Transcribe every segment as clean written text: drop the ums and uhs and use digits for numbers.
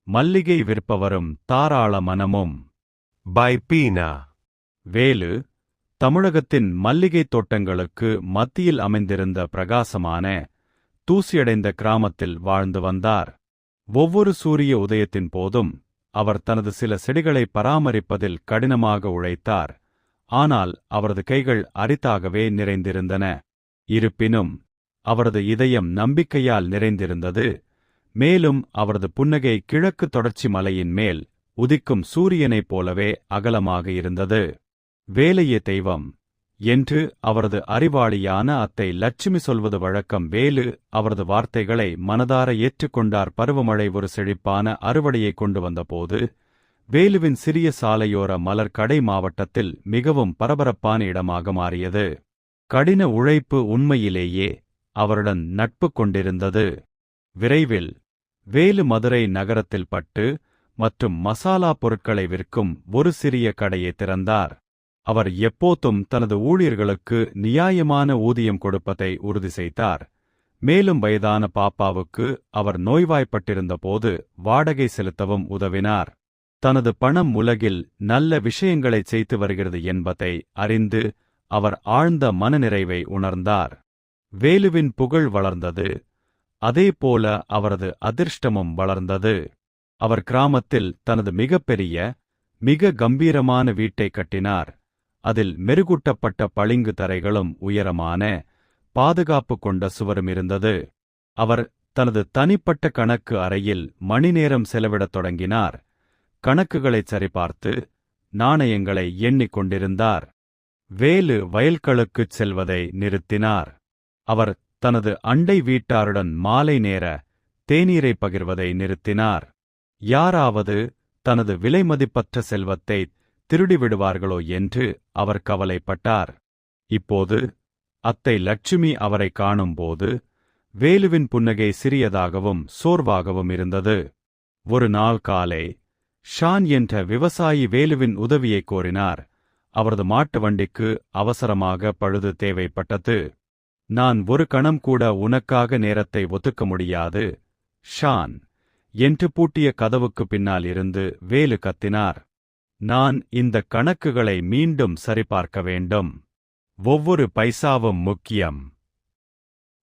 மல்லிகை விற்பவரும் தாராள மனமும். by பீனா. வேலு தமிழகத்தின் மல்லிகைத் தோட்டங்களுக்கு மத்தியில் அமைந்திருந்த பிரகாசமான தூசியடைந்த கிராமத்தில் வாழ்ந்து வந்தார். ஒவ்வொரு சூரிய உதயத்தின் போதும் அவர் தனது சில செடிகளை பராமரிப்பதில் கடினமாக உழைத்தார். ஆனால் அவரது கைகள் அரிதாகவே நிறைந்திருந்தன. இருப்பினும் அவரது இதயம் நம்பிக்கையால் நிறைந்திருந்தது. மேலும் அவரது புன்னகை கிழக்கு தொடர்ச்சி மலையின் மேல் உதிக்கும் சூரியனைப் போலவே அகலமாக இருந்தது. வேலையே தெய்வம் என்று அவரது அறிவாளியான அத்தை லட்சுமி சொல்வது வழக்கம். வேலு அவரது வார்த்தைகளை மனதார ஏற்றுக்கொண்டார். பருவமழை ஒரு செழிப்பான அறுவடையை கொண்டு வந்தபோது வேலுவின் சிறிய சாலையோர மலர் கடை மாவட்டத்தில் மிகவும் பரபரப்பான இடமாக மாறியது. கடின உழைப்பு உண்மையிலேயே அவருடன் நட்பு கொண்டிருந்தது. விரைவில் வேலு மதுரை நகரத்தில் பட்டு மற்றும் மசாலா பொருட்களை விற்கும் ஒரு சிறிய கடையை திறந்தார். அவர் எப்போதும் தனது ஊழியர்களுக்கு நியாயமான ஊதியம் கொடுப்பதை உறுதி செய்தார். மேலும் வயதான பாப்பாவுக்கு அவர் நோய்வாய்ப்பட்டிருந்த போது வாடகை செலுத்தவும் உதவினார். தனது பணம் உலகில் நல்ல விஷயங்களைச் செய்து வருகிறது என்பதை அறிந்து அவர் ஆழ்ந்த மனநிறைவை உணர்ந்தார். வேலுவின் புகழ் வளர்ந்தது. அதேபோல அவரது அதிர்ஷ்டமும் வளர்ந்தது. அவர் கிராமத்தில் தனது மிகப்பெரிய, மிக கம்பீரமான வீட்டை கட்டினார். அதில் மெருகூட்டப்பட்ட பளிங்கு தரைகளும் உயரமான, பாதுகாப்பு கொண்ட சுவரும் இருந்தது. அவர் தனது தனிப்பட்ட கணக்கு அறையில் மணிநேரம் செலவிடத் தொடங்கினார். கணக்குகளைச் சரிபார்த்து நாணயங்களை எண்ணிக் கொண்டிருந்தார். வேலு வயல்களுக்குச் செல்வதை நிறுத்தினார். அவர் தனது அண்டை வீட்டாருடன் மாலை நேர தேநீரை பகிர்வதை நிறுத்தினார். யாராவது தனது விலைமதிப்பற்ற செல்வத்தை திருடிவிடுவார்களோ என்று அவர் கவலைப்பட்டார். இப்போது அத்தை லட்சுமி அவரை காணும்போது வேலுவின் புன்னகை சிறியதாகவும் சோர்வாகவும் இருந்தது. ஒரு நாள் காலை ஷான் என்ற விவசாயி வேலுவின் உதவியை கோரினார். அவரது மாட்டு வண்டிக்கு அவசரமாக பழுது தேவைப்பட்டது. நான் ஒரு கணம் கூட உனக்காக நேரத்தை ஒதுக்க முடியாது, ஷான் என்று பூட்டிய கதவுக்கு பின்னால் இருந்து வேலு கத்தினார். நான் இந்த கணக்குகளை மீண்டும் சரிபார்க்க வேண்டும். ஒவ்வொரு பைசாவும் முக்கியம்.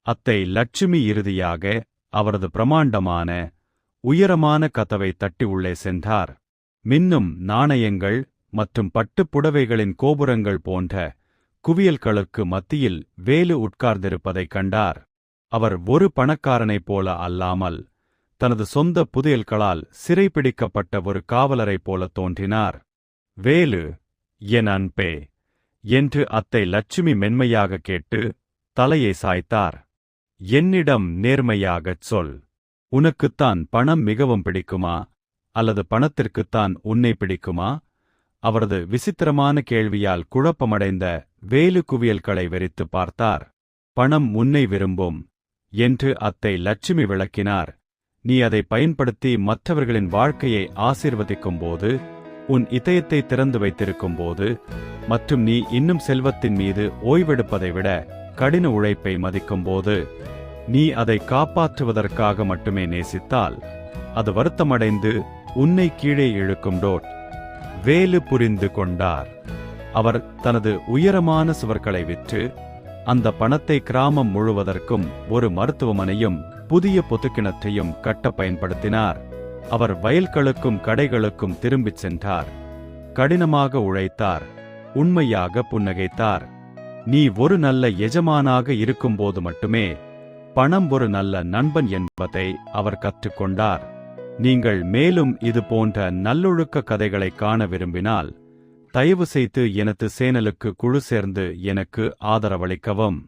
அத்தை லட்சுமி இறுதியாக அவரது பிரமாண்டமான, உயரமான கதவை தட்டி உள்ளே சென்றார். மின்னும் நாணயங்கள் மற்றும் பட்டுப் புடவைகளின் கோபுரங்கள் போன்ற குவியல்களுக்கு மத்தியில் வேலு உட்கார்ந்திருப்பதைக் கண்டார். அவர் ஒரு பணக்காரனைப் போல அல்லாமல் தனது சொந்த புதையல்களால் சிறைப்பிடிக்கப்பட்ட ஒரு காவலரைப் போல தோன்றினார். வேலு, என் அன்பே என்று அத்தை லட்சுமி மென்மையாக கேட்டு தலையை சாய்த்தார். என்னிடம் நேர்மையாகச் சொல். உனக்குத்தான் பணம் மிகவும் பிடிக்குமா அல்லது பணத்திற்குத்தான் உன்னை பிடிக்குமா? அவரது விசித்திரமான கேள்வியால் குழப்பமடைந்த வேலு குவியல்களை வெறித்து பார்த்தார். பணம் உன்னை விரும்பும் என்று அத்தை லட்சுமி விளக்கினார். நீ அதை பயன்படுத்தி மற்றவர்களின் வாழ்க்கையை ஆசீர்வதிக்கும்போது, உன் இதயத்தை திறந்து வைத்திருக்கும்போது, மற்றும் நீ இன்னும் செல்வத்தின் மீது ஓய்வெடுப்பதை விட கடின உழைப்பை மதிக்கும்போது, நீ அதை காப்பாற்றுவதற்காக மட்டுமே நேசித்தால், அது வருத்தமடைந்து உன்னை கீழே இழுக்கும். வேலு புரிந்து கொண்டார். அவர் தனது உயரமான சுவர்களை விற்று அந்த பணத்தை கிராமம் முழுவதற்கும் ஒரு மருத்துவமனையும் புதிய பொதுக்கிணற்றையும் கட்ட பயன்படுத்தினார். அவர் வயல்களுக்கும் கடைகளுக்கும் திரும்பிச் சென்றார். கடினமாக உழைத்தார். உண்மையாக புன்னகைத்தார். நீ ஒரு நல்ல எஜமானாக இருக்கும்போது மட்டுமே பணம் ஒரு நல்ல நண்பன் என்பதை அவர் கற்றுக்கொண்டார். நீங்கள் மேலும் இது போன்ற நல்லொழுக்க கதைகளை காண விரும்பினால் தயவு செய்து எனது சேனலுக்கு குழு சேர்ந்து எனக்கு ஆதரவளிக்கவும்.